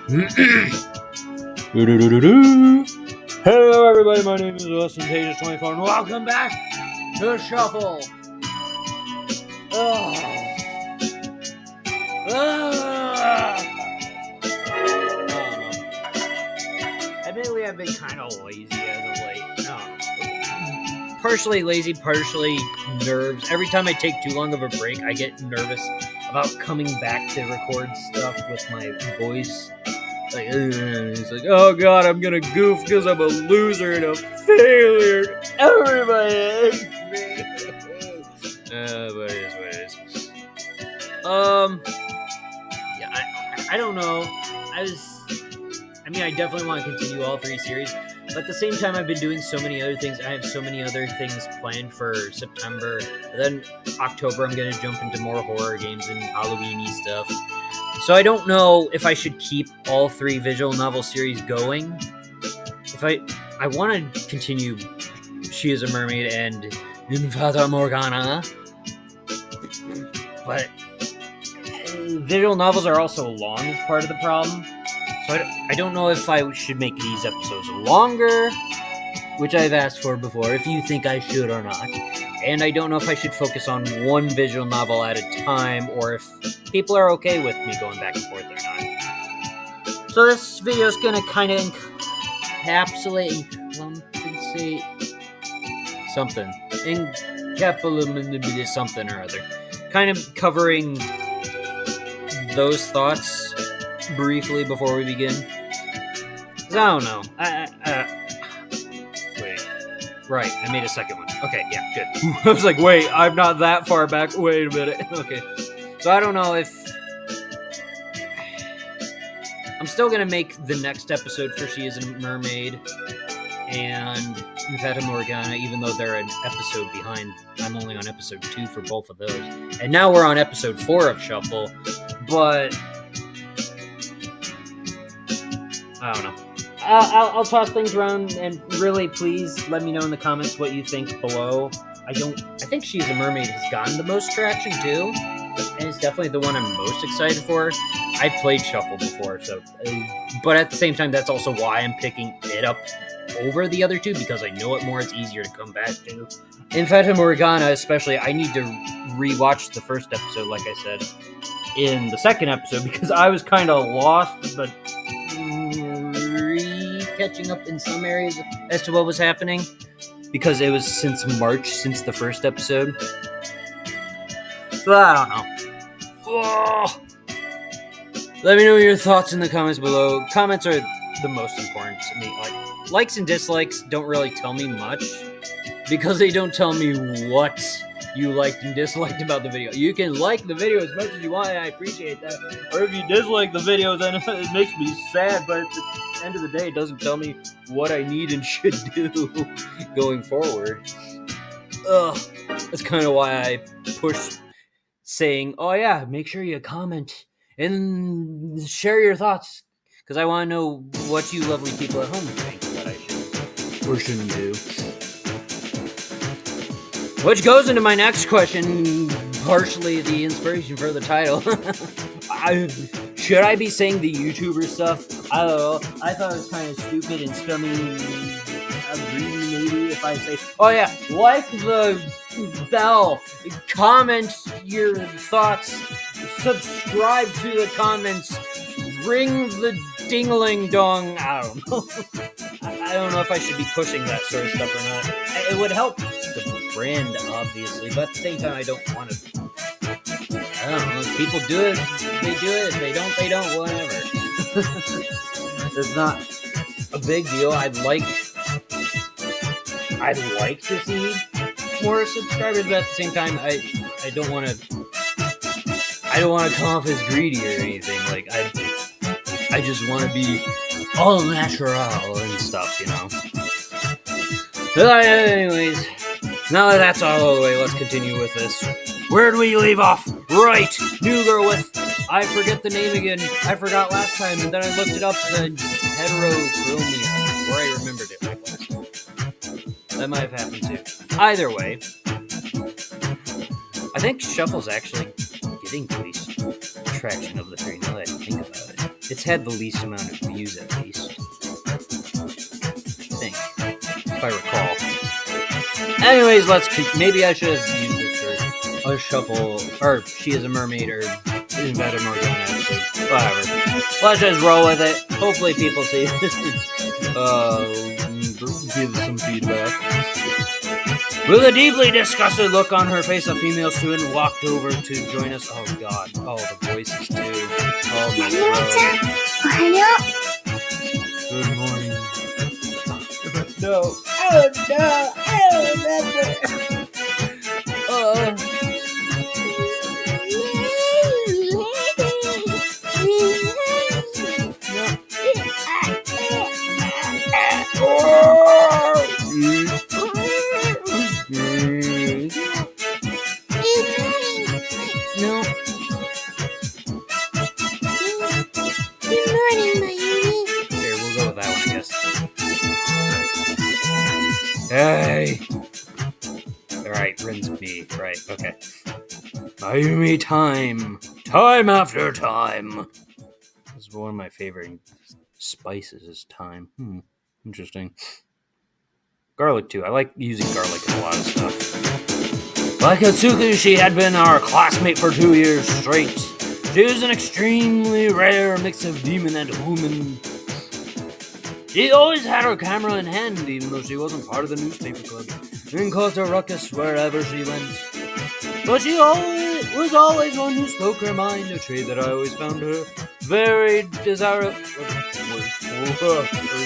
Hello everybody, my name is Ostentatious24 and welcome back to Shuffle. Admittedly, I've been kind of lazy as of late. Partially lazy, partially nerves. Every time I take too long of a break, I get nervous about coming back to record stuff with my voice. It's like, oh god, I'm gonna goof because I'm a loser and a failure. Everybody hates me. But it is what it is. Yeah, I don't know. I definitely want to continue all three series, but at the same time, I've been doing so many other things. I have so many other things planned for September. And then October, I'm gonna jump into more horror games and Halloween-y stuff. So I don't know if I should keep all three visual novel series going. If I want to continue She is a Mermaid and Fata Morgana, but visual novels are also long as part of the problem. So I don't know if I should make these episodes longer, which I've asked for before, if you think I should or not. And I don't know if I should focus on one visual novel at a time, or if people are okay with me going back and forth or not. So this video is going to kind of encapsulate something. Encapsulate something or other. Kind of covering those thoughts briefly before we begin. Because I don't know. Wait. Right, I made a second one. Okay, yeah, good. I was like, wait, I'm not that far back. Wait a minute. Okay. So I don't know if... I'm still going to make the next episode for She is a Mermaid and Fata Morgana, even though they're an episode behind. I'm only on episode 2 for both of those. And now we're on episode 4 of Shuffle. But... I don't know. I'll toss things around, and really, please let me know in the comments what you think below. I think She's a Mermaid has gotten the most traction too, and it's definitely the one I'm most excited for. I played Shuffle before, but at the same time, that's also why I'm picking it up over the other two, because I know it more. It's easier to come back to. In Fata Morgana, especially, I need to rewatch the first episode, like I said, in the second episode, because I was kind of lost, but catching up in some areas as to what was happening, because it was since March since the first episode. So I don't know. Oh. Let me know your thoughts in the comments below. Comments are the most important to me. Like, likes and dislikes don't really tell me much, because they don't tell me what you liked and disliked about the video. You can like the video as much as you want, and I appreciate that. Or if you dislike the video, then it makes me sad, but at the end of the day, it doesn't tell me what I need and should do going forward. That's kind of why I push saying, oh yeah, make sure you comment and share your thoughts, because I want to know what you lovely people at home think that I should or shouldn't do. Which goes into my next question, partially the inspiration for the title. Should I be saying the YouTuber stuff? I don't know. I thought it was kind of stupid and scummy. Maybe if I say, oh yeah, like the bell, comment your thoughts, subscribe to the comments, ring the dingling dong. I don't know. I don't know if I should be pushing that sort of stuff or not. It would help the brand, obviously, but at the same time, I don't want to. I don't know. If people do it, they do it. If they don't, whatever. It's not a big deal. I'd like to see more subscribers, but at the same time, I don't want to come off as greedy or anything. Like, I just want to be all natural and stuff, you know. But anyways, now that that's all the way, let's continue with this. Where did we leave off? Right, New Girl with, I forget the name again. I forgot last time, and then I looked it up, the Heterochromia, or I remembered it like last time. That might have happened too. Either way, I think Shuffle's actually getting police traction of the three, now that I think about it. It's had the least amount of views, at least. I think, if I recall. Anyways, maybe I should have used this for a shuffle, or She is a Mermaid, or Invented Morgana episode. Whatever. Let's just roll with it. Hopefully people see this. Give some feedback. With a deeply disgusted look on her face, a female student walked over to join us. Oh god. Oh, the voices too. Oh my god. Good morning. No. Oh no. I don't remember. Hey! Alright, Rin's me. Right, okay. Mayumi time! Time after time! This is one of my favorite spices is thyme. Interesting. Garlic too. I like using garlic in a lot of stuff. Like Atsuki, she had been our classmate for 2 years straight. She was an extremely rare mix of demon and human. She always had her camera in hand, even though she wasn't part of the newspaper club, and caused a ruckus wherever she went. But she was always one who spoke her mind, a trait that I always found her very desirable. There's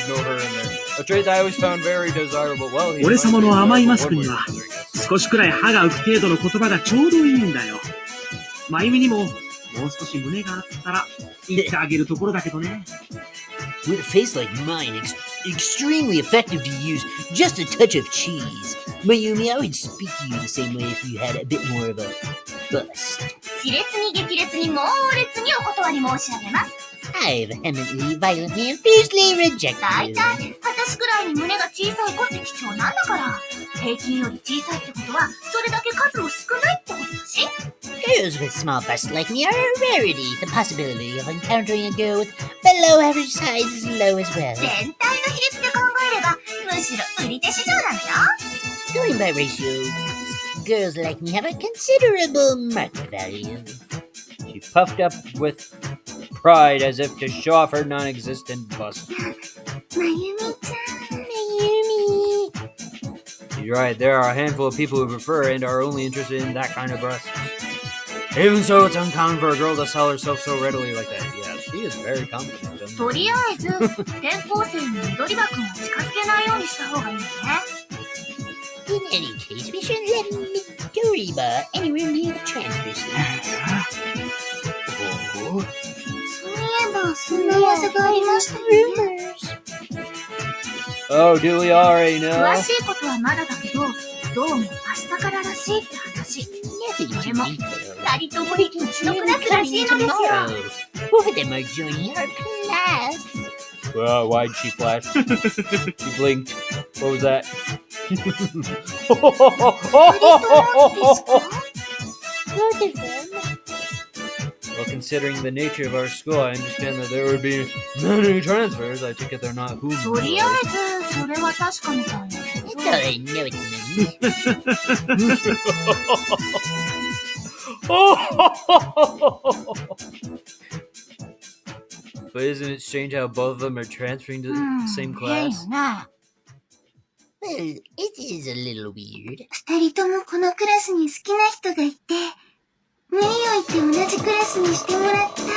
no her in there. A trait that I always found very desirable. Well, 俺様の甘いマスクには少しくらい歯が浮く程度の言葉がちょうどいいんだよ。まゆみにももう少し胸があったら言ってあげるところだけどね。With a face like mine, extremely effective to use just a touch of cheese. Mayumi, I would speak to you the same way if you had a bit more of a bust. 熾烈に激烈に猛烈にお断り申し上げます。I vehemently, violently, and fiercely reject だい you. たい私くらいに胸が小さい子って貴重なんだから。平均より小さいってことはそれだけ数も少ないってことだし。Girls with small busts like me are a rarity. The possibility of encountering a girl with below average size is low as well. 全体の比率で考えればむしろ売り手市場なんだよ。 Going by ratio, girls like me have a considerable market value. She puffed up with pride as if to show off her non-existent bust. まゆみちゃん。 You're right, there are a handful of people who prefer and are only interested in that kind of breast. Even so, it's uncommon for a girl to sell herself so readily like that. Yeah, she is very confident. とりあえず転校生に緑葉くんを近づけないようにした方がいいよね。 In any case, we shouldn't let Midoriba anywhere near the transfer station. そういえばそんな噂がありましたよね。 Oh, do we already know? 詳しいことはまだだけど、どうも明日かららしいって話。それも二人ともうちのクラスらしいのですよ。 Both of them are joining our class. Well, why'd she flash? She blinked. What was that? Both of them. Well, considering the nature of our school, I understand that there would be many transfers. I take it they're not who. とりあえずそれは確かみたいな。 That's all I know at the But isn't it strange how both of them are transferring to the same 変 class? よな。 Well, it is a little weird. 二人ともこのクラスに好きな人がいて、無理を言って同じクラスにしてもらったな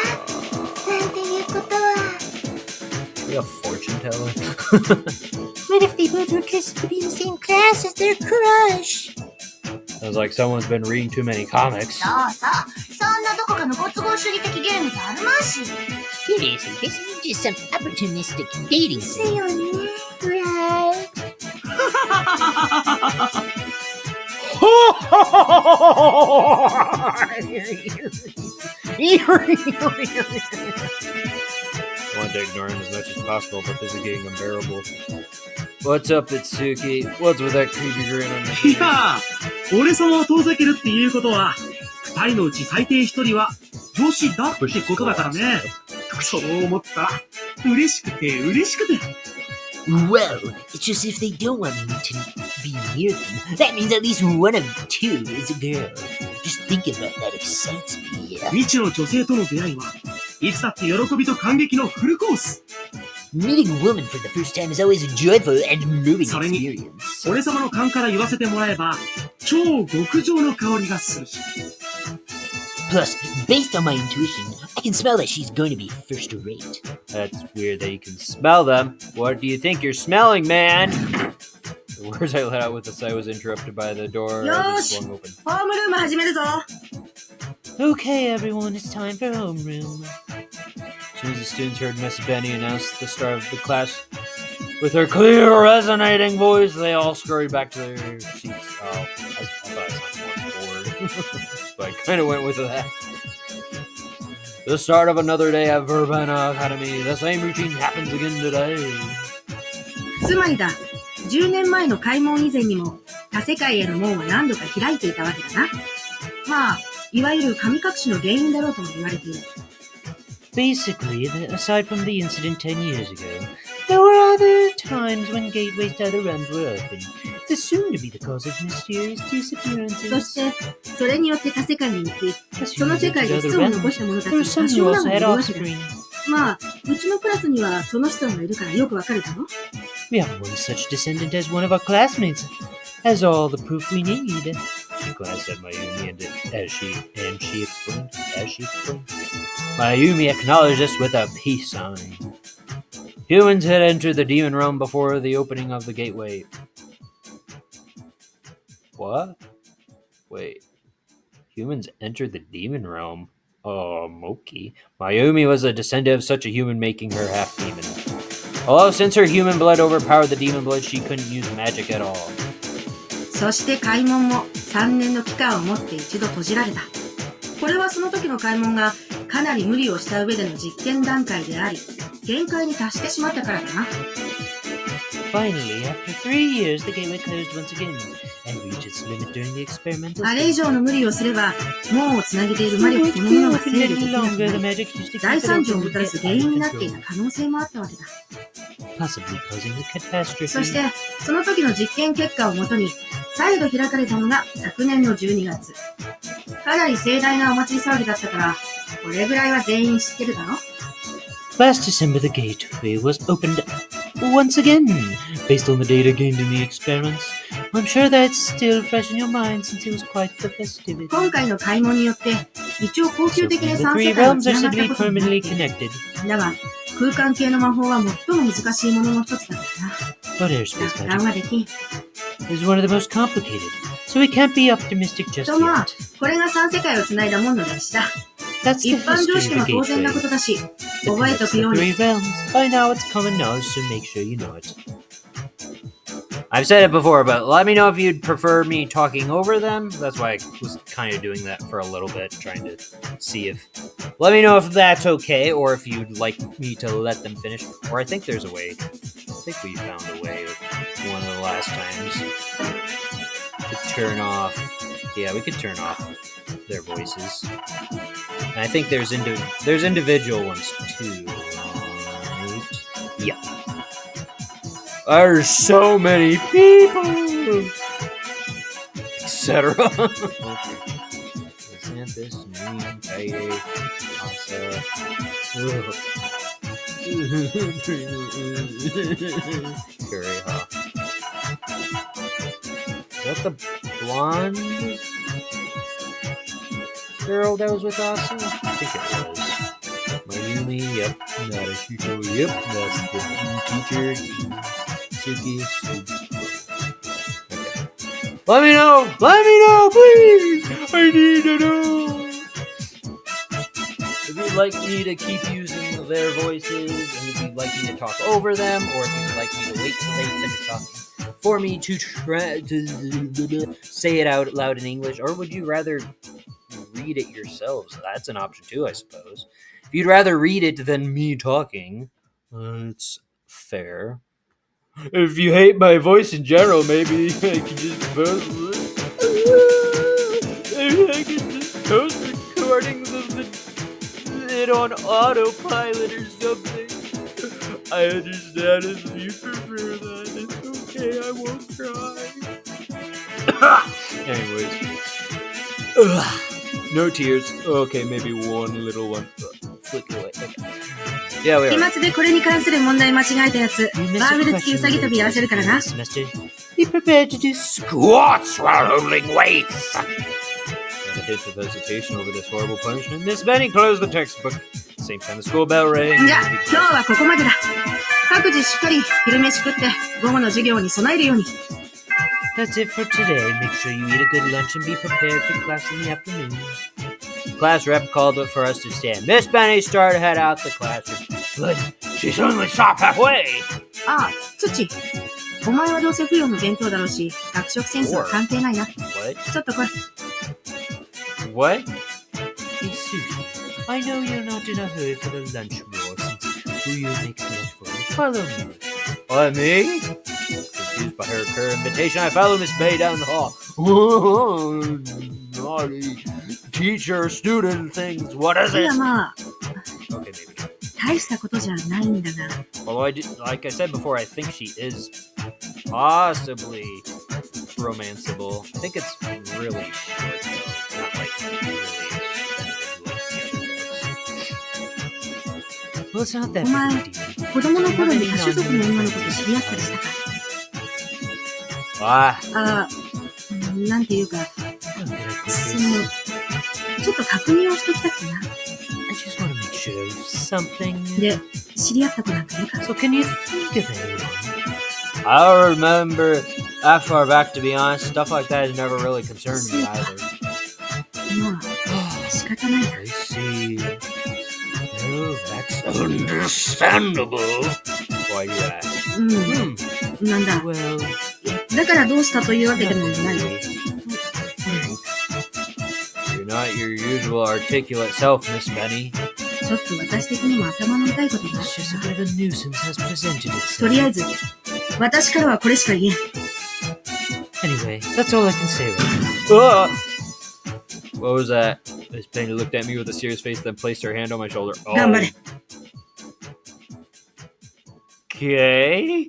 んていうことは。 Are you a fortune teller? What if they both were cursed to be in the same class as their crush? Sounds like someone's been reading too many comics. そうそう、そんなどこかのご都合主義的ゲームじゃあるまいし。 Seriously, this isn't just some opportunistic dating です thing. よね。Right. I want to ignore him as much as possible, but this is getting unbearable. What's up, Itsuki? What's with that creepy grin on your い face? やー、俺様を遠ざけるっていうことは、二人のうち最低一人は女子だってことだからね。特そう思ったら、嬉しくて嬉しくて。Well, it's just if they don't want me to be near them, that means at least one of two is a girl. Just thinking about that excites me. 未知の女性との出会いは、いつだって喜びと感激のフルコース。Meeting a woman for the first time is always a joyful and moving それに experience. 俺様の勘から言わせてもらえば、超極上の香りがするし。Plus, based on my intuition, I can smell that she's going to be first rate. That's weird that you can smell them. What do you think you're smelling, man? The words I let out with the sigh was interrupted by the door as it swung open. ホームルーム始めるぞ。 Okay, everyone, it's time for homeroom. As soon as the students heard Miss Benny announce the start of the class, with her clear, resonating voice, they all scurried back to their seats. Oh, I thought I sounded more bored. But I kind of went with that. The start of another day at Verbena Academy. The same routine happens again today. つまりだ、10年前の開門以前にも、他世界への門は何度か開いていたわけだな。まあ、いわゆる神隠しの原因だろうとも言われている。Basically, aside from the incident 10 years ago, there were other times when gateways to other realms were open. It's assumed to be the cause of mysterious そ disappearances. して、それによって他世界に行き、 As その humans 世界 entered で other 子孫を realms, 残した者たち there に were 多 some 少 who な also もい had るわけだ。 offspring. まあ、うちのクラスにはその子孫がいるからよくわかるだろ。 We have one such descendant as one of our classmates. Has all the proof we need. She glanced at Mayumi as she explained. Mayumi acknowledged this with a peace sign. Humans had entered the demon realm before the opening of the gateway. What? Wait. Humans entered the demon realm? Oh, Moki. Mayumi was a descendant of such a human, making her half demon. Although since her human blood overpowered the demon blood, she couldn't use magic at all. そして開門も3年の期間をもって一度閉じられた。これはその時の開門がかなり無理をした上での実験段階であり、限界に達してしまったからだな。Finally, after 3 years, the gateway closed once again and reached its limit during the experimental あれ以上の無理をすれば、門をつなげている魔力そのものが制御できなく longer, the なり、 magic used to keep 大 it 惨事を open も would たらす get 原 out 因 of になってい control, た可能性もあったわけだ。 possibly causing a catastrophe. そして、その時の実験結果をもとに、再度開かれたのが昨年の12月。かなり盛大なお祭り騒ぎだったから、これぐらいは全員知ってるだろ？ Last December, the gateway was opened once again, based on the data gained in the experiments. I'm sure that's still fresh in your mind since it was quite the festivity. 今回の開門によって、一応恒 So 久的に the 3 three 世界を realms つ are なが said っ to た be ことになって permanently いる。 connected, だが、空間系の魔法は最も難しいものの一つだからな。 but airspace 楽観 magic はできん。 is one of the most complicated, so we can't be optimistic just とまあ yet. これが3世界をつないだ門の歴史だ。 That's the 一般常 history 識 of も the 当然な gateway. ことだし、 It 覚えと connects くよ the うに。 three realms. By now, it's common knowledge, so make sure you know it. I've said it before, but let me know if you'd prefer me talking over them. That's why I was kind of doing that for a little bit, trying to see if... Let me know if that's okay, or if you'd like me to let them finish. Or I think there's a way. I think we found a way one of the last times to turn off... Yeah, we could turn off their voices. And I think there's individual ones too, right? Yeah. There's so many people, etc. Xanthus, Moon, Kaye, Asa. Kuriha. Is that the blonde girl that was with Asa? I think it was. Mayumi, yep. Narashiko, yep. That's the teacher. Suki. Okay. Let me know, please! I need to know! If you'd like me to keep using their voices, and if you'd like me to talk over them, or if you'd like me to wait till they finish talking for me to say it out loud in English, or would you rather read it yourselves? That's an option too, I suppose. If you'd rather read it than me talking, it's fair. If you hate my voice in general, maybe I can just post maybe I can just post recordings of it on autopilot or something. I understand if you prefer that. It's okay, I won't cry. Anyways. Ugh. No tears. Okay, maybe one little one. Flick it away. Okay. Yeah, we 期 are. 末でこれに関する問題間違えたやつ、 You バ missed ーベ a ル付きウ question サギ跳びやらせるからな。 this semester. Be prepared to do squats while holding weights. And a hint of hesitation over this horrible punishment. Miss Benny closed the textbook. Same time the school bell rang. じゃあ、今日はここまでだ。各自しっかり昼飯食って午後の授業に備えるように。 That's it for today. Make sure you eat a good lunch and be prepared for class in the afternoon. Class rep called for us to stand. Miss Benny started to head out the classroom. But she suddenly stopped halfway. ああ、土。お前はどうせ不要の弁当だろうし、学食センスは関係ないな。 What? ちょっと来い。 What? Hey, Sushi, I know you're not in a hurry for the lunch war since Fuyu makes lunch for you. Follow me. What, me? Confused by her invitation, I followed Miss Benny down the hall. Naughty teacher, student things. What is い it? やまあ、 Okay, maybe. 大したことじゃないんだが。 Although like I said before, I think she is possibly romanceable. I think it's really short, though. Not like really as Well, it's not that お前 big a deal. 子供の頃に多種族の女の子と知り合ったりしたか。 Ah, ああ、なんていうか、 I'm gonna quit そ this. の、ちょっと確認をしときたくてな。 I just want to make sure of something. で、知り合った子なんかいるか。 So can you think of anyone? I don't remember that far back, to be honest. Stuff like that has never really concerned me either. まあ、仕方ないな。 I see. Oh, that's understandable. Why you ask? うん、 Hmm. なんだ。 Well, だからどうしたというわけでもない。 You're not your usual articulate self, Miss Benny. ちょっと私的にも頭の痛いことがあっ it's て just a な。 bit of a nuisance has presented とりあ itself. えず、私からはこれしか言えん。 Anyway, that's all I can say right Ah! What was that? Miss Benny looked at me with a serious face, then placed her hand on my shoulder. 頑張れ。 Okay.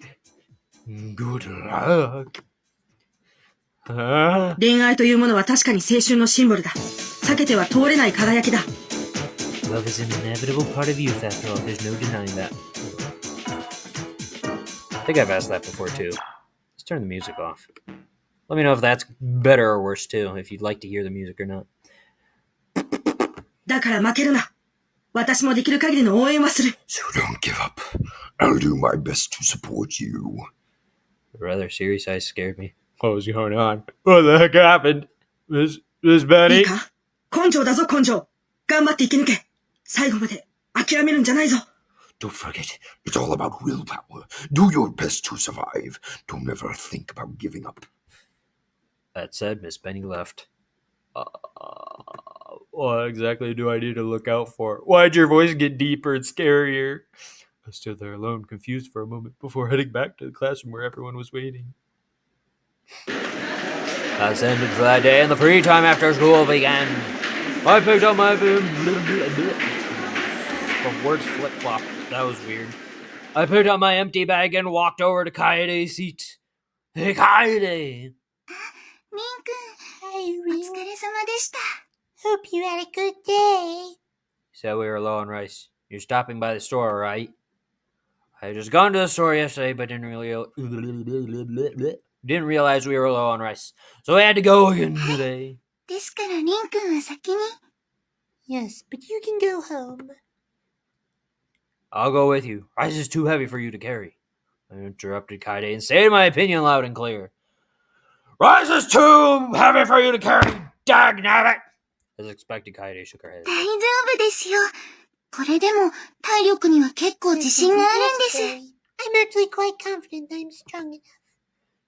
Good luck. Huh? 恋愛というものは確かに青春のシンボルだ。避けては通れない輝きだ。 Love is an inevitable part of youth after all. There's no denying that. I think I've asked that before too. Let's turn the music off. Let me know if that's better or worse too, if you'd like to hear the music or not. だから負けるな。私もできる限りの応援はする。 So don't give up. I'll do my best to support you. The rather serious eyes scared me. What was going on? What the heck happened? Miss いい Benny? か根性だぞ根性。頑張って生き抜け。最後まで諦めるんじゃないぞ。 Don't forget, it's all about willpower. Do your best to survive. Don't ever think about giving up. That said, Miss Benny left. What exactly do I need to look out for? Why'd your voice get deeper and scarier? I stood there alone, confused for a moment, before heading back to the classroom where everyone was waiting. Class ended for that day, and the free time after school began. I picked up my... The words flip-flop. That was weird. I picked up my empty bag and walked over to Kaede's seat. Hey, Kaede! リンくん、お疲れ様でした。 Hope you had a good day. You said we were low on rice. You're stopping by the store, right? I had just gone to the store yesterday, but didn't realize we were low on rice. So I had to go again today. ですからリンくんは先に。 Yes, but you can go home. I'll go with you. Rice is too heavy for you to carry. I interrupted Kaede and stated my opinion loud and clear. Rice is too heavy for you to carry, dagnabbit! As expected, Kaede shook her head. 大丈夫ですよ。これでも体力には結構自信があるんです。 I'm actually quite confident I'm strong enough.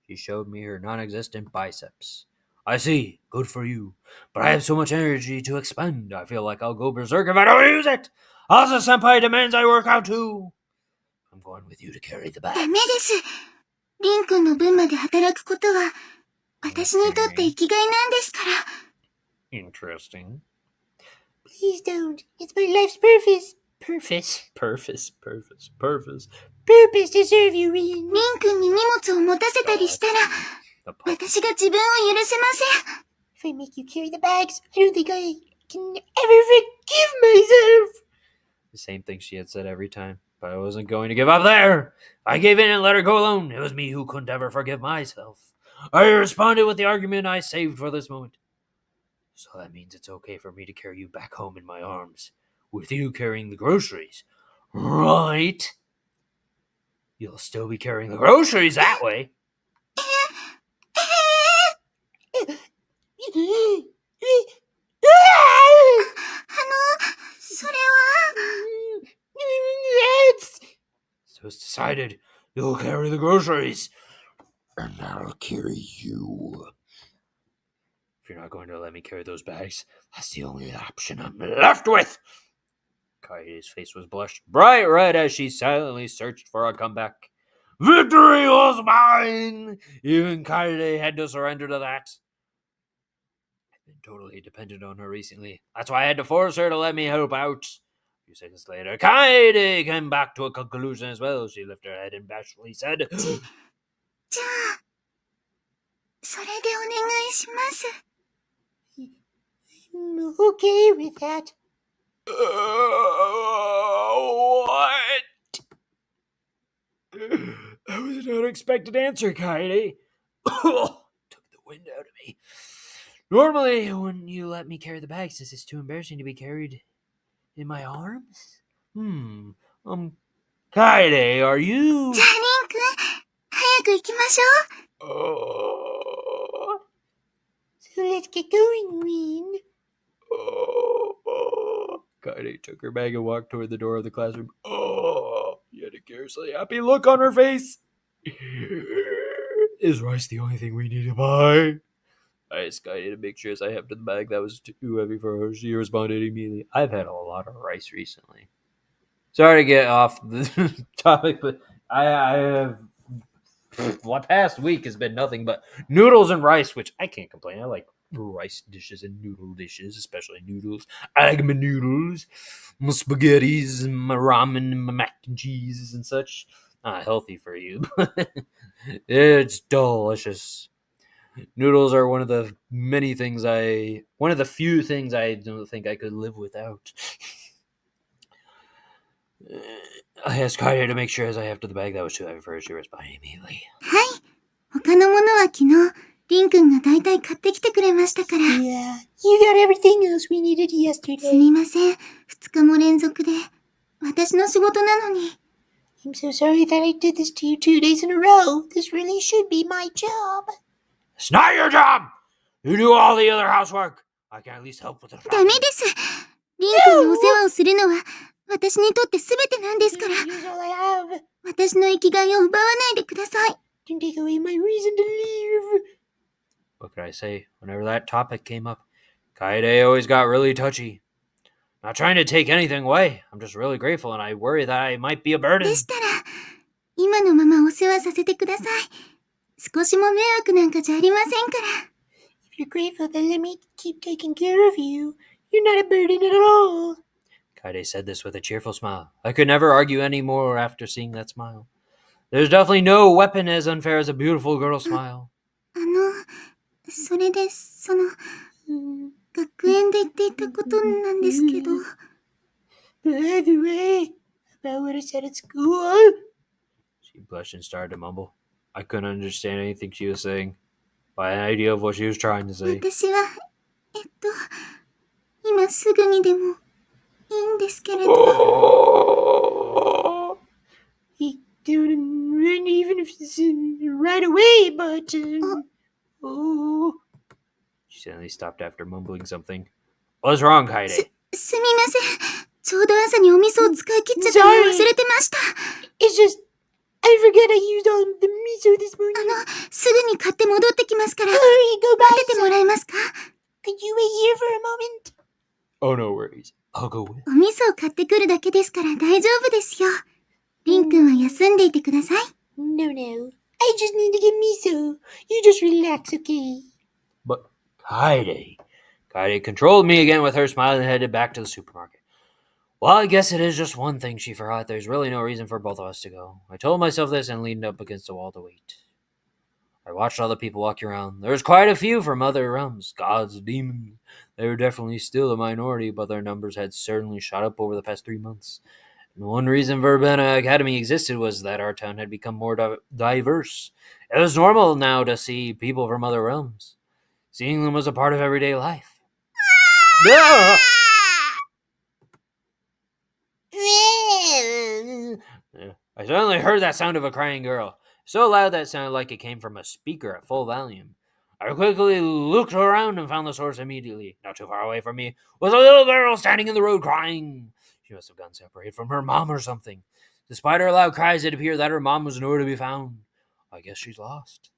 She showed me her non-existent biceps. I see. Good for you. But I have so much energy to expend. I feel like I'll go berserk if I don't use it. Asa Senpai demands I work out too. I'm going with you to carry the ダ bag. メです。リンくんの分まで働くことは私にとって生きがいなんですから。 Interesting. Please don't. It's my life's purpose. Purpose. Purpose. Purpose to serve you, Rin. リン君に荷物を持たせたりしたら、 The pup. 私が自分を許せません。 If I make you carry the bags, I don't think I can ever forgive myself. The same thing she had said every time. But I wasn't going to give up there. I gave in and let her go alone. It was me who couldn't ever forgive myself. I responded with the argument I saved for this moment. So that means it's okay for me to carry you back home in my arms, with you carrying the groceries, right? You'll still be carrying the groceries that way. それは、 So it's decided. You'll carry the groceries. And I'll carry you. If you're not going to let me carry those bags, that's the only option I'm left with. Kaede's face was blushed bright red as she silently searched for a comeback. Victory was mine! Even Kaede had to surrender to that. I've been totally dependent on her recently. That's why I had to force her to let me help out. A few seconds later, Kaede came back to a conclusion as well. She lifted her head and bashfully said, じゃあ、それでお願いします。 I'm okay with that. What? That was an unexpected answer, Kaede. Took the wind out of me. Normally, when you let me carry the bags, this is too embarrassing to be carried in my arms? Kaede, are you... じゃあ、リン君、早く行きましょう。 Oh, So let's get going, Rin. Kaede took her bag and walked toward the door of the classroom. Oh, she had a curiously happy look on her face. Is rice the only thing we need to buy? I asked Kaede to make sure as I hefted the bag that was too heavy for her. She responded immediately. I've had a lot of rice recently. Sorry to get off the topic, but I have... The past week has been nothing but noodles and rice, which I can't complain. I like rice dishes and noodle dishes, especially noodles. I like my noodles, my spaghettis, my ramen, my mac and cheese and such. Not healthy for you, but it's delicious. Noodles are one of the few things I don't think I could live without. I asked Kaede to make sure as I hefted the bag that was too heavy for her. She responded immediately. はい。他のものは昨日、リン君が大体買ってきてくれましたから。 Yeah, you got everything else we needed す yesterday. みません。2日も連続で。私の仕事なのに。 I'm so sorry that I did this to you 2 days in a row. This really should be my job. It's not your job! You do all the other housework! I can at least help with the ダメです。リン君のお世話をするのは、私にとって全てなんですから。 Use all I have. 私の生きがいを奪わないでください。 Don't take away my reason to leave. What could I say? Whenever that topic came up, Kaede always got really touchy. Not trying to take anything away. I'm just really grateful and I worry that I might be a burden. でしたら、今のままお世話させてください。少しも迷惑なんかじゃありませんから。 If you're grateful, then let me keep taking care of you. You're not a burden at all. Kaede said this with a cheerful smile. I could never argue any more after seeing that smile. There's definitely no weapon as unfair as a beautiful girl's smile. それで、学園で言っていたことなんですけど。 By the way, about what I said at school. She blushed and started to mumble. I couldn't understand anything she was saying. By an idea of what she was trying to say. 私は、今すぐにでもいいんですけれど。 He don't run even if it's right away, but oh. She suddenly stopped after mumbling something. What's wrong, Kaede? すみません。ちょうど朝にお味噌を使い切っちゃったのを忘れてました。 It's just I forget I used all the miso this morning. すぐに買って戻ってきますから。 Hurry, go 待 buy っててもらえますか？ Could you wait here for a moment? Oh, no worries. I'll go with. お味噌を買ってくるだけですから大丈夫ですよ。リン君は休んでいてください。 No. I just need to get miso. You just relax, okay? But Kaede Kaede controlled me again with her smile and headed back to the supermarket. Well, I guess it is just one thing, she forgot. There's really no reason for both of us to go. I told myself this and leaned up against the wall to wait. I watched all the people walking around. There was quite a few from other realms, gods, demons. They were definitely still a minority, but their numbers had certainly shot up over the past 3 months. And one reason Verbena Academy existed was that our town had become more diverse. It was normal now to see people from other realms. Seeing them was a part of everyday life. Ah! I suddenly heard that sound of a crying girl. So loud that it sounded like it came from a speaker at full volume. I quickly looked around and found the source immediately. Not too far away from me was a little girl standing in the road crying. She must have gotten separated from her mom or something. Despite her loud cries, it appeared that her mom was nowhere to be found. I guess she's lost.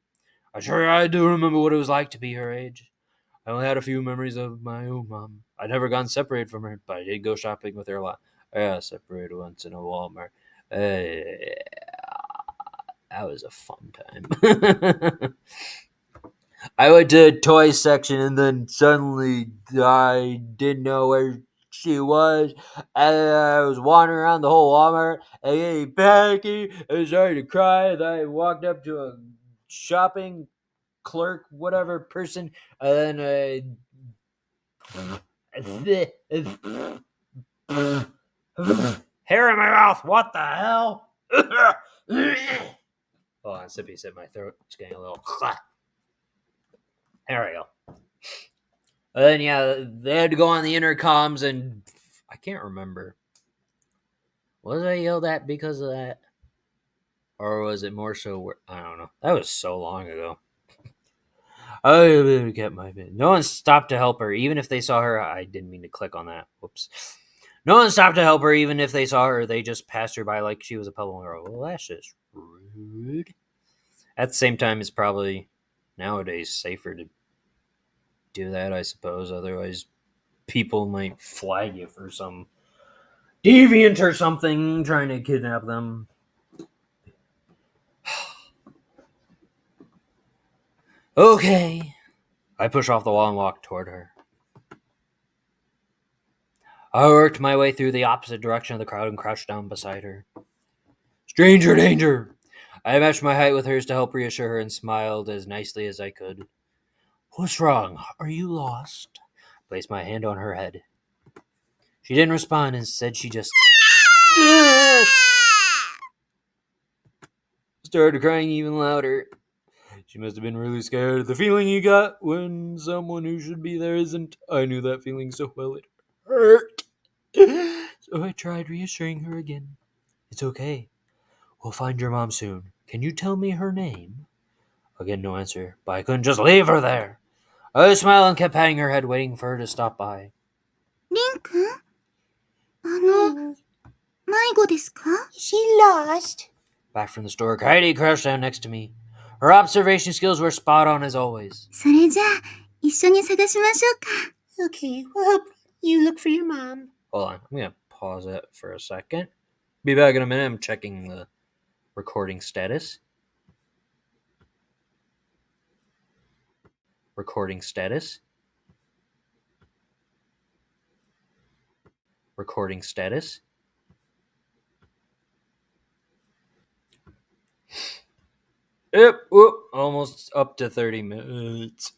I do remember what it was like to be her age. I only had a few memories of my own mom. I'd never gotten separated from her, but I did go shopping with her a lot. I got separated once in a Walmart. That was a fun time. I went to a toy section and then suddenly I didn't know where she was. And I was wandering around the whole Walmart and getting panicky and started to cry. And I walked up to a shopping clerk, whatever person, and then hair in my mouth. What the hell? Hold on, sippy sip. My throat is getting a little. There we go. And then yeah, they had to go on the intercoms, and I can't remember. Was I yelled at because of that, or was it more so? I don't know. That was so long ago. I get my bit. No one stopped to help her, even if they saw her. I didn't mean to click on that. Whoops. No one stopped to help her, even if they saw her. They just passed her by like she was a pebble girl. Well, that's just rude. At the same time, it's probably nowadays safer to do that, I suppose. Otherwise, people might flag you for some deviant or something trying to kidnap them. Okay. I pushed off the wall and walked toward her. I worked my way through the opposite direction of the crowd and crouched down beside her. Stranger danger! I matched my height with hers to help reassure her and smiled as nicely as I could. What's wrong? Are you lost? Placed my hand on her head. She didn't respond. Instead, she just started crying even louder. She must have been really scared. The feeling you got when someone who should be there isn't. I knew that feeling so well it hurt. So I tried reassuring her again. It's okay. We'll find your mom soon. Can you tell me her name? Again, no answer, but I couldn't just leave her there. I smiled and kept patting her head, waiting for her to stop by. リンくん迷子ですか? She lost. Back from the store, Kaede crouched down next to me. Her observation skills were spot on as always. それじゃあ、一緒に探しましょうか。 Okay, well, you look for your mom. Hold on, I'm going to pause it for a second. Be back in a minute. I'm checking the recording status. Recording status. Recording status. Yep, whoop, almost up to 30 minutes.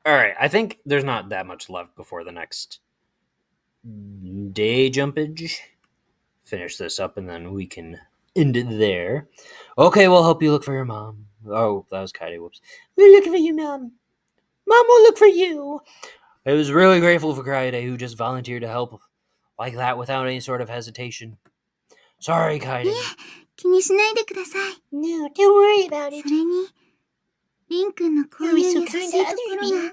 Alright, I think there's not that much left before the next day jumpage. Finish this up and then we can end it there. Okay, we'll help you look for your mom. Oh, that was Kaede, whoops. We're looking for your mom. Mom will look for you. I was really grateful for Kaede, who just volunteered to help like that without any sort of hesitation. Sorry, Kaede. 気にしないでください。 No, don't worry about そ it. れに、リンくんのこういう優しいところ I love が、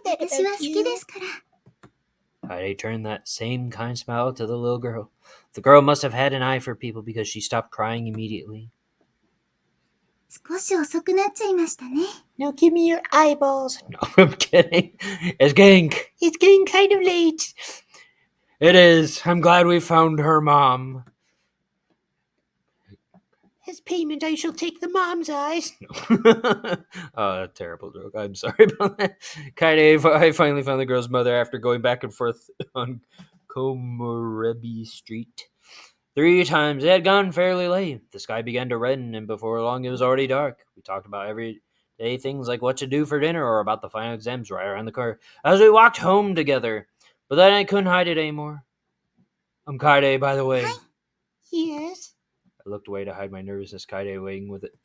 that 私は about 好き you. ですから。 Kaede turned that same kind smile to the little girl. The girl must have had an eye for people because she stopped crying immediately. 少し遅くなっちゃいましたね。 Now give me your eyeballs. No, I'm kidding. It's getting kind of late. It is. I'm glad we found her mom. As payment, I shall take the mom's eyes. Terrible joke. I'm sorry about that. Kaede I finally found the girl's mother after going back and forth on Komorebi Street 3 times. It had gone fairly late. The sky began to redden, and before long it was already dark. We talked about everyday things like what to do for dinner or about the final exams right around the corner as we walked home together. But then I couldn't hide it anymore. I'm Kaede, by the way. Yes. I looked away to hide my nervousness. Kaede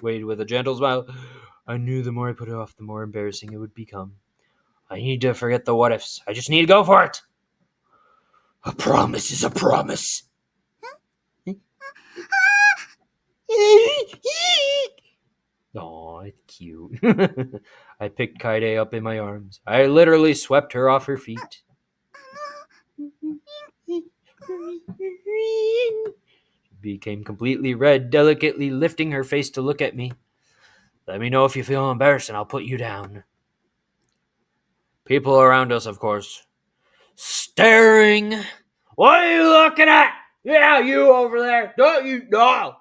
waited with a gentle smile. I knew the more I put it off, the more embarrassing it would become. I need to forget the what-ifs. I just need to go for it. A promise is a promise. Aw, it's cute. I picked Kaede up in my arms. I literally swept her off her feet. She became completely red, delicately lifting her face to look at me. Let me know if you feel embarrassed and I'll put you down. People around us, of course, staring. What are you looking at? Yeah, you over there. Don't you? No.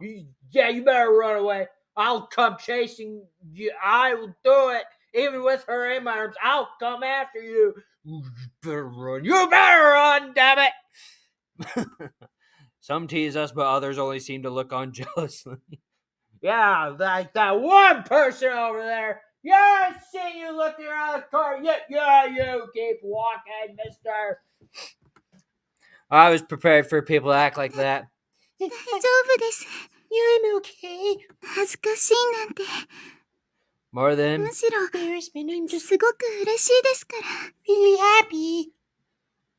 Yeah, you better run away. I'll come chasing you. I will do it. Even with her in my arms, I'll come after you. You better run. You better run, damn it. Some tease us, but others only seem to look on jealously. Yeah, like that one person over there. Yeah, I see you looking around the car. Yeah, you keep walking, mister. I was prepared for people to act like that. 大丈夫です。 I'm okay. 恥ずかしいなんて。 More than むしろ、 Embarrassment, I'm just すごく嬉しいですから。 really happy.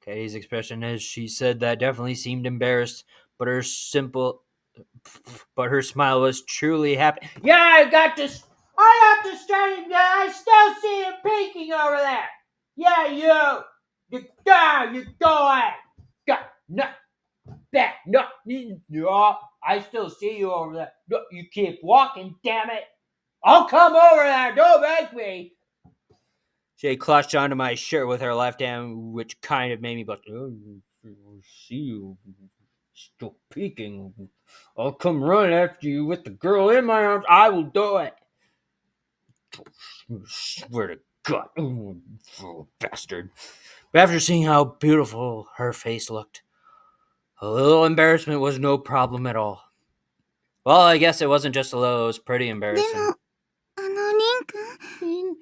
Katie's expression as she said that definitely seemed embarrassed, but her smile was truly happy. Yeah, I got this. I have to straighten. I still see him peeking over there. Yeah, you go ahead. No, I still see you over there. No, you keep walking, damn it. I'll come over there. Don't make me. She clutched onto my shirt with her left hand, which kind of made me blush. Oh, I see you still peeking. I'll come run after you with the girl in my arms. I will do it. I swear to God. Oh, bastard. But after seeing how beautiful her face looked, a little embarrassment was no problem at all. Well, I guess it wasn't just a little, it was pretty で embarrassing. も、リン君、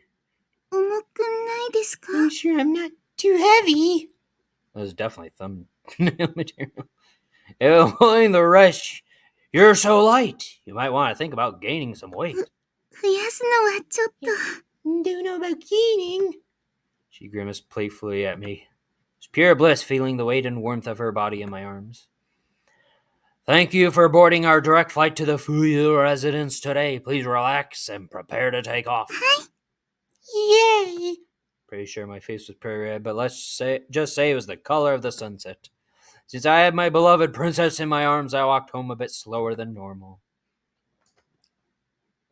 重くないですか？ I'm sure I'm not too heavy. It was definitely thumbnail material. Avoiding the rush, you're so light. You might want to think about gaining some weight. 増やすのはちょっと。 Don't know about gaining. She grimaced playfully at me. It was pure bliss feeling the weight and warmth of her body in my arms. Thank you for boarding our direct flight to the Fuyu residence today. Please relax and prepare to take off. Yay. Pretty sure my face was pretty red, but just say it was the color of the sunset. Since I had my beloved princess in my arms, I walked home a bit slower than normal.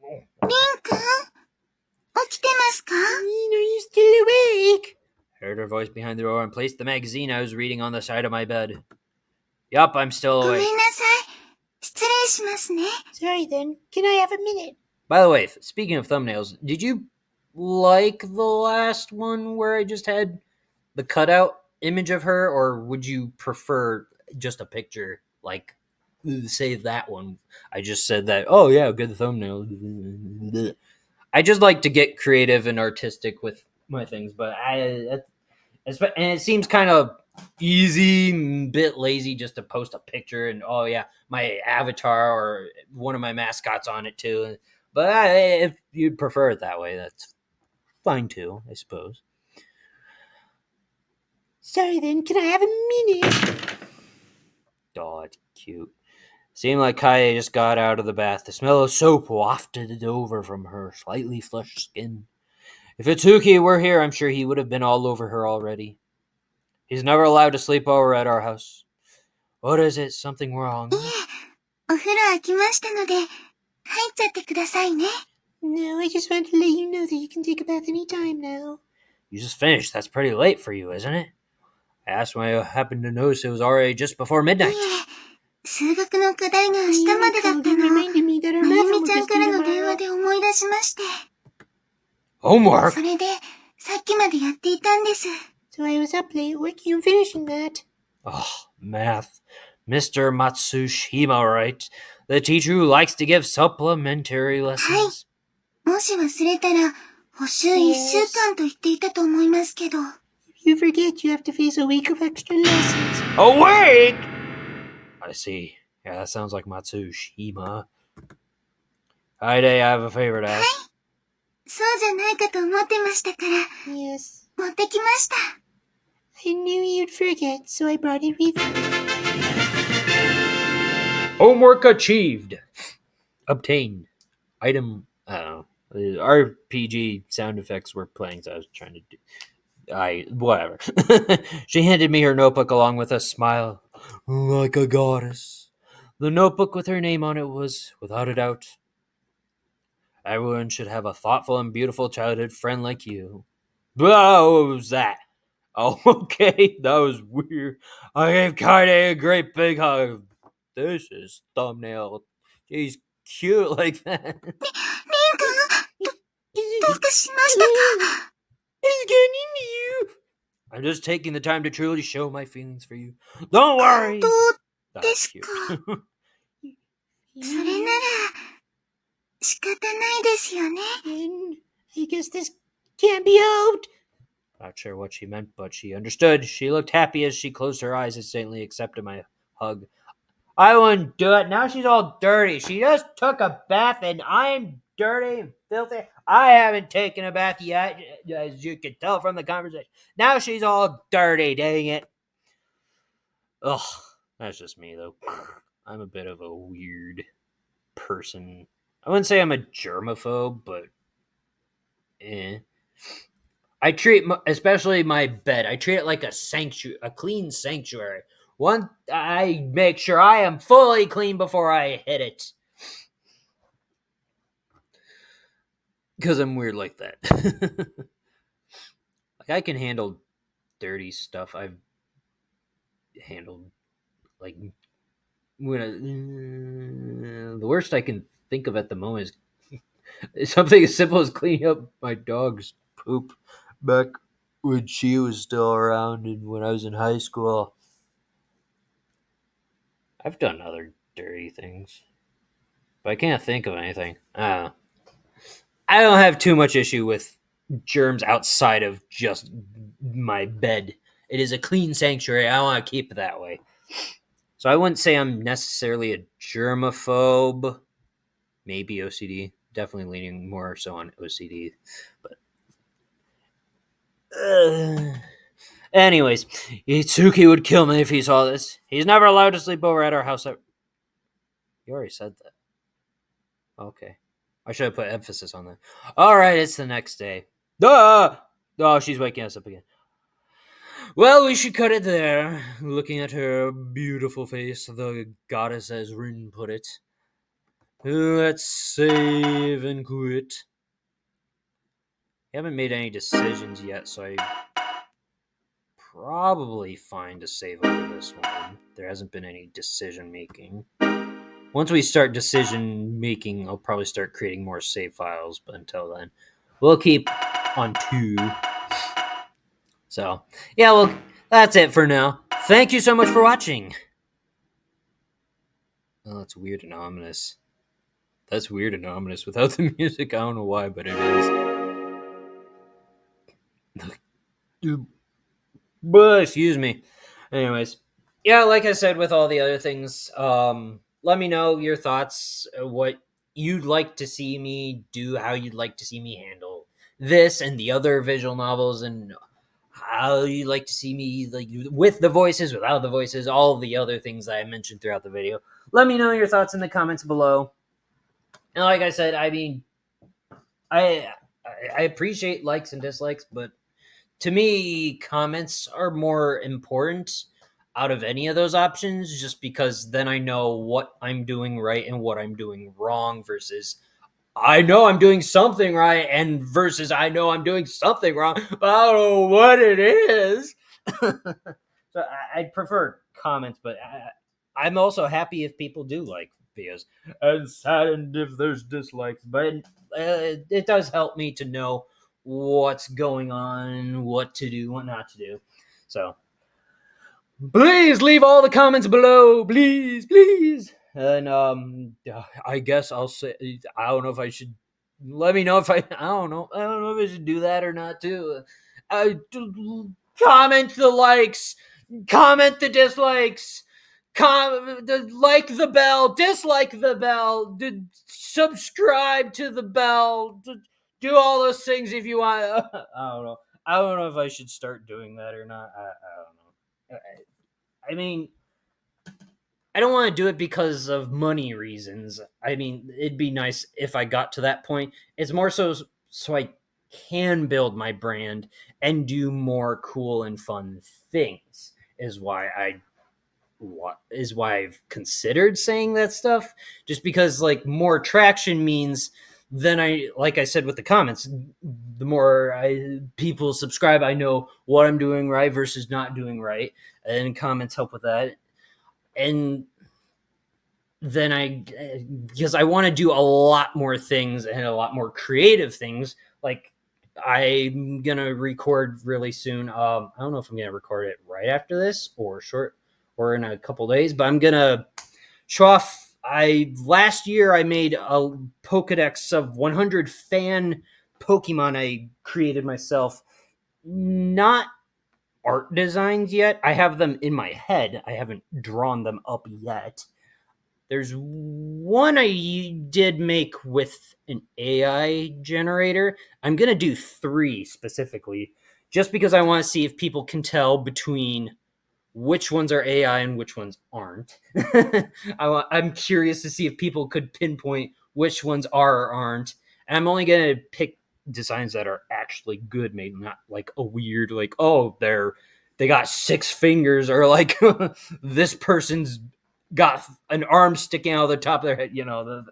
リン君、起きてますか？ Are you still awake? Heard her voice behind the door and placed the magazine I was reading on the side of my bed. Yup, I'm still ごめ awake. んなさい。失礼しますね。 Sorry then, can I have a minute? By the way, speaking of thumbnails, did you like the last one where I just had the cutout image of her, or would you prefer just a picture like, say, that one? I just said that, oh yeah, good thumbnail. I just like to get creative and artistic with my things, but and it seems kind of easy, bit lazy just to post a picture and, oh yeah, my avatar or one of my mascots on it too. But if you'd prefer it that way, that's fine too, I suppose. Sorry then, can I have a minute? Oh, it's cute. Seemed like Kaie just got out of the bath. The smell of soap wafted over from her slightly flushed skin. If Itsuki were here, I'm sure he would have been all over her already. He's never allowed to sleep over at our house. What is it? Something wrong? いえ、お風呂空きましたので、入っちゃってくださいね。 No, I just wanted to let you know that you can take a bath anytime now. You just finished. That's pretty late for you, isn't it? I asked when I happened to notice it was already just before い midnight. え、数学の課題が明日までだったのを、まゆみちゃんからの電話で思い出しまして。Homework? それで、さっきまでやっていたんです。So I was up late working on finishing that. Oh, math. Mr. Matsushima, right? The teacher who likes to give supplementary lessons. もし忘れたら、補習1週間と言っていたと思いますけど。You forget you have to face a week of extra lessons. A week? I see. Yeah, that sounds like Matsushima. Hi, Day, I have a favor to ask. そうじゃないかと思ってましたから、 Yes. 持ってきました。I knew you'd forget, so I brought it with me. Homework achieved. Obtained. Item, RPG sound effects were playing, so I was trying to do... whatever. She handed me her notebook along with a smile. Like a goddess. The notebook with her name on it was, without a doubt, everyone should have a thoughtful and beautiful childhood friend like you. Oh, what was that? Oh, okay, that was weird. I gave Kaide a great big hug. This is thumbnail. She's cute like that. リン君、どうかしましたか？ He's getting into you. I'm just taking the time to truly show my feelings for you. Don't worry. どう That's cute. それなら、仕方ないですよね。 And I guess this can't be helped. Not sure what she meant, but she understood. She looked happy as she closed her eyes and instantly accepted my hug. I wouldn't do it. Now she's all dirty. She just took a bath and I'm dirty and filthy. I haven't taken a bath yet, as you can tell from the conversation. Now she's all dirty, dang it. Ugh, that's just me, though. I'm a bit of a weird person. I wouldn't say I'm a germaphobe, but I treat, especially my bed, I treat it like a sanctuary, a clean sanctuary. I make sure I am fully clean before I hit it. Because I'm weird like that. Like, I can handle dirty stuff. I've handled, like, the worst I can think of at the moment is something as simple as cleaning up my dog's poop back when she was still around and when I was in high school. I've done other dirty things, but I can't think of anything. I don't have too much issue with germs outside of just my bed. It is a clean sanctuary. I want to keep it that way. So I wouldn't say I'm necessarily a germaphobe. Maybe OCD. Definitely leaning more so on OCD. But anyways, Itsuki would kill me if he saw this. He's never allowed to sleep over at our house. You already said that. Okay. I should have put emphasis on that. Alright, it's the next day. Oh, she's waking us up again. Well, we should cut it there. Looking at her beautiful face, the goddess as Rin put it. Let's save and quit. I haven't made any decisions yet, so I probably fine to save over this one. There hasn't been any decision making. Once we start decision making, I'll probably start creating more save files, but until then, we'll keep on 2. So, yeah, well, that's it for now. Thank you so much for watching. Oh, that's weird and ominous. That's weird and ominous without the music. I don't know why, but it is. But excuse me. Anyways, yeah, like I said with all the other things, let me know your thoughts, what you'd like to see me do, how you'd like to see me handle this and the other visual novels, and how you'd like to see me, like, with the voices, without the voices, all the other things that I mentioned throughout the video. Let me know your thoughts in the comments below. And like I said, I mean, I appreciate likes and dislikes, but to me, comments are more important out of any of those options, just because then I know what I'm doing right and what I'm doing wrong, versus I know I'm doing something right and versus I know I'm doing something wrong, but I don't know what it is. So I'd prefer comments, but I'm also happy if people do like videos, and saddened if there's dislikes. But it does help me to know what's going on, what to do, what not to do. So please leave all the comments below, please. And I guess I'll say, I don't know if I should. Let me know if I don't know if I should do that or not too. Comment the likes, comment the dislikes, like the bell, dislike the bell, subscribe to the bell, do all those things if you want. I don't know if I should start doing that or not. I don't know. I mean, I don't want to do it because of money reasons. I mean, it'd be nice if I got to that point. It's more so I can build my brand and do more cool and fun things. Is why I've considered saying that stuff. Just because like more traction means then like I said with the comments, the more people subscribe, I know what I'm doing right versus not doing right, and comments help with that. And then because I want to do a lot more things and a lot more creative things. Like I'm gonna record really soon. I don't know if I'm gonna record it right after this or in a couple days, but I'm gonna show off. Last year I made a Pokedex of 100 fan Pokemon I created myself. Not art designs yet. I have them in my head. I haven't drawn them up yet. There's one I did make with an AI generator. I'm going to do 3 specifically, just because I want to see if people can tell between which ones are AI and which ones aren't. I'm curious to see if people could pinpoint which ones are or aren't. And I'm only going to pick designs that are actually good made, not like a weird, like, oh, they got 6 fingers, or like this person's got an arm sticking out of the top of their head,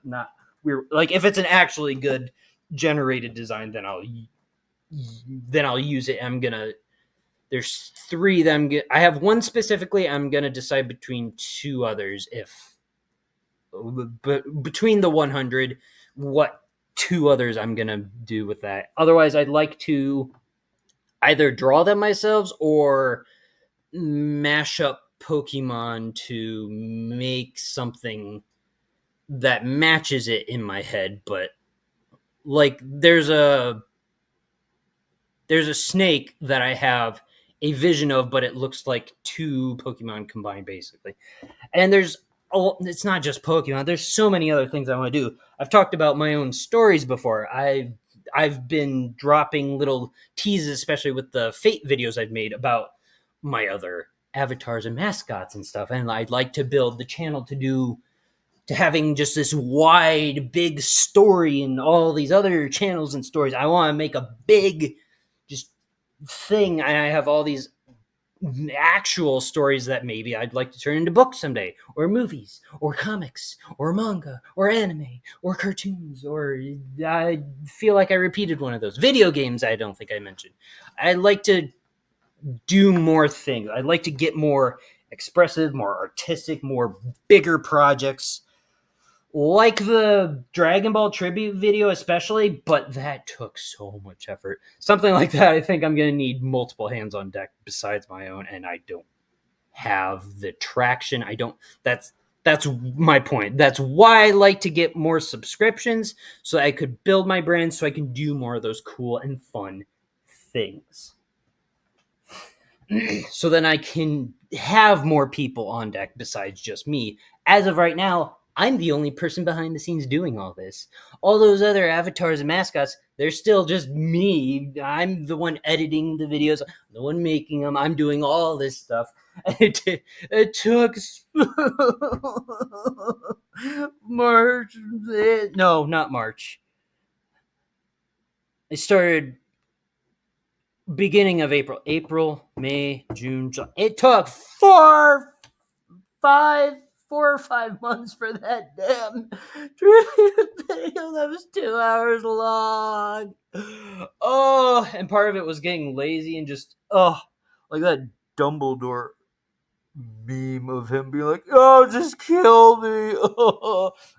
not weird. Like if it's an actually good generated design, then I'll use it. There's 3 that I have one specifically. I'm gonna decide between 2 others but between the 100, what 2 others I'm gonna do with that. Otherwise, I'd like to either draw them myself or mash up Pokemon to make something that matches it in my head. But like there's a snake that I have a vision of, but it looks like 2 Pokemon combined basically. And it's not just Pokemon. There's so many other things I want to do. I've talked about my own stories before. I've been dropping little teases, especially with the Fate videos I've made, about my other avatars and mascots and stuff. And I'd like to build the channel to having just this wide, big story and all these other channels and stories. I want to make a big just thing. And I have all these actual stories that maybe I'd like to turn into books someday, or movies, or comics, or manga, or anime, or cartoons, or I feel like I repeated one of those. Video games, I don't think I mentioned. I'd like to do more things. I'd like to get more expressive, more artistic, more bigger projects, like the Dragon Ball tribute video especially, but that took so much effort. Something like that, I think I'm going to need multiple hands on deck besides my own, and I don't have the traction. That's my point. That's why I like to get more subscriptions, so I could build my brand, so I can do more of those cool and fun things. So then I can have more people on deck besides just me. As of right now, I'm the only person behind the scenes doing all this. All those other avatars and mascots, they're still just me. I'm the one editing the videos, the one making them. I'm doing all this stuff. It took March. No, not March. I started beginning of April, May, June, July. It took 4 or 5 months for that damn video that was 2 hours long. Oh, and part of it was getting lazy and just like that Dumbledore meme of him being like, "Oh, just kill me."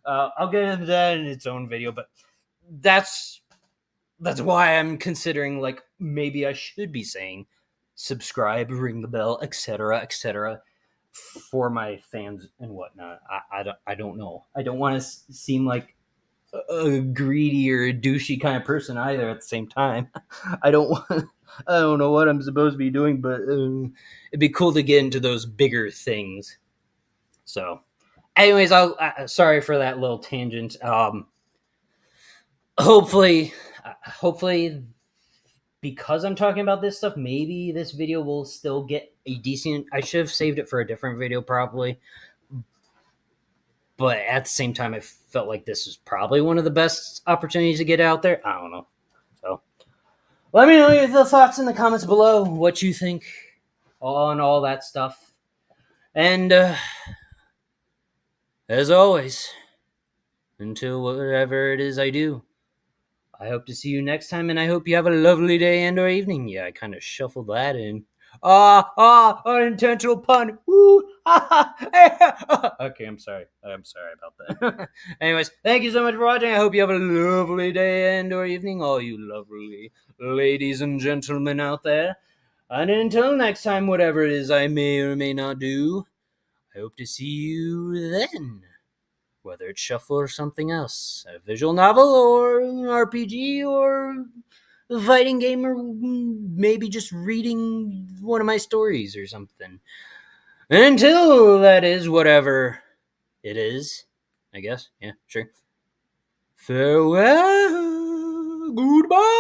I'll get into that in its own video, but that's why I'm considering like maybe I should be saying subscribe, ring the bell, etc., for my fans and whatnot. I don't know. I don't want to seem like a greedy or a douchey kind of person either. At the same time, I don't want. I don't know what I'm supposed to be doing, but it'd be cool to get into those bigger things. So, anyways, I'll sorry for that little tangent. Hopefully, because I'm talking about this stuff, maybe this video will still get a decent. I should have saved it for a different video, probably. But at the same time, I felt like this was probably one of the best opportunities to get out there. I don't know. So, let me know your thoughts in the comments below. What you think on all that stuff. And as always, until whatever it is I do, I hope to see you next time, and I hope you have a lovely day and or evening. Yeah, I kind of shuffled that in. Unintentional pun. Woo! Okay, I'm sorry. I'm sorry about that. Anyways, thank you so much for watching. I hope you have a lovely day and or evening, all you lovely ladies and gentlemen out there. And until next time, whatever it is I may or may not do, I hope to see you then. Whether it's shuffle or something else, a visual novel or RPG or a fighting game or maybe just reading one of my stories or something. And until that is whatever it is, I guess. Yeah, sure. Farewell. Goodbye.